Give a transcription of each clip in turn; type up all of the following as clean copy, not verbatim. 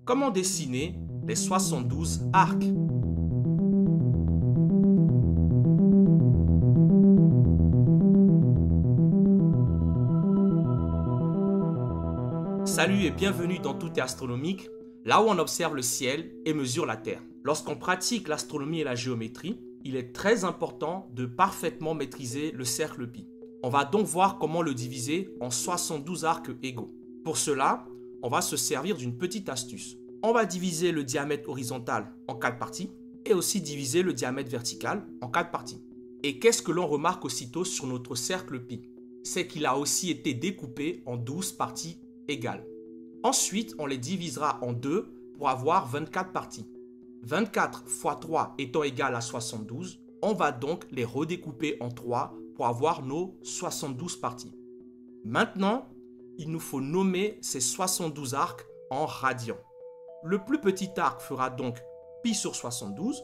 Comment dessiner les 72 arcs? Salut et bienvenue dans Tout est astronomique, là où on observe le ciel et mesure la Terre. Lorsqu'on pratique l'astronomie et la géométrie, il est très important de parfaitement maîtriser le cercle pi. On va donc voir comment le diviser en 72 arcs égaux. Pour cela, on va se servir d'une petite astuce. On va diviser le diamètre horizontal en 4 parties et aussi diviser le diamètre vertical en 4 parties. Et qu'est-ce que l'on remarque aussitôt sur notre cercle pi? C'est qu'il a aussi été découpé en 12 parties égales. Ensuite, on les divisera en 2 pour avoir 24 parties. 24 x 3 étant égal à 72, on va donc les redécouper en 3 pour avoir nos 72 parties. Maintenant, il nous faut nommer ces 72 arcs en radians. Le plus petit arc fera donc pi sur 72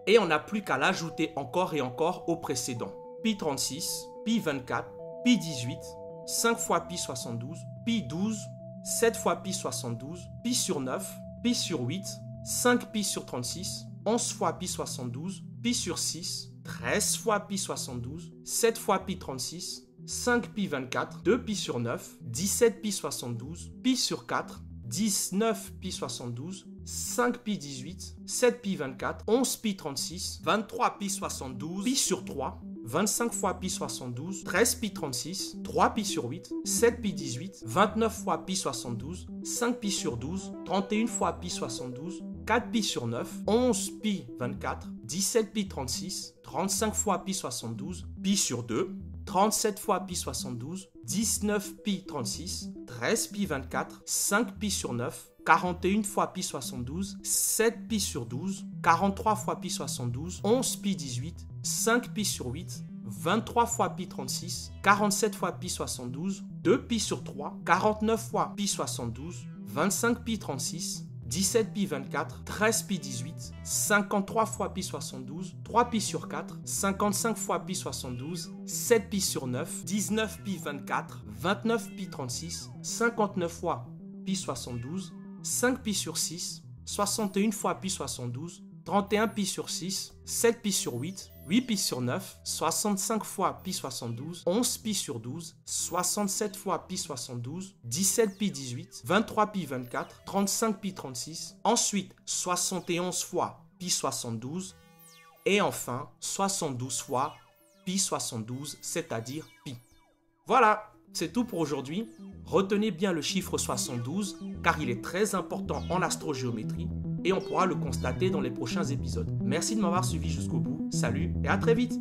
et on n'a plus qu'à l'ajouter encore et encore au précédent. Pi 36, pi 24, pi 18, 5 fois pi 72, pi 12, 7 fois pi 72, pi sur 9, pi sur 8, 5 pi sur 36, 11 fois pi 72, pi sur 6, 13 fois pi 72, 7 fois pi 36, 5 pi 24, 2 pi sur 9, 17 pi 72, pi sur 4, 19 pi 72, 5 pi 18, 7 pi 24, 11 pi 36, 23 pi 72, pi sur 3, 25 fois pi 72, 13 pi 36, 3 pi sur 8, 7 pi 18, 29 fois pi 72, 5 pi sur 12, 31 fois pi 72, 4 pi sur 9, 11 pi 24, 17 pi 36, 35 fois pi 72, pi sur 2, 37 fois pi 72, 19 pi 36, 13 pi 24, 5 pi sur 9, 41 fois pi 72, 7 pi sur 12, 43 fois pi 72, 11 pi 18, 5 pi sur 8, 23 fois pi 36, 47 fois pi 72, 2 pi sur 3, 49 fois pi 72, 25 pi 36, 17 pi 24, 13 pi 18, 53 fois pi 72, 3 pi sur 4, 55 fois pi 72, 7 pi sur 9, 19 pi 24, 29 pi 36, 59 fois pi 72, 5 pi sur 6, 61 fois pi 72, 31 pi sur 6, 7 pi sur 8, 8 pi sur 9, 65 fois pi 72, 11 pi sur 12, 67 fois pi 72, 17 pi 18, 23 pi 24, 35 pi 36, ensuite 71 fois pi 72 et enfin 72 fois pi 72, c'est-à-dire pi. Voilà, c'est tout pour aujourd'hui. Retenez bien le chiffre 72 car il est très important en astrogéométrie et on pourra le constater dans les prochains épisodes. Merci de m'avoir suivi jusqu'au bout. Salut et à très vite!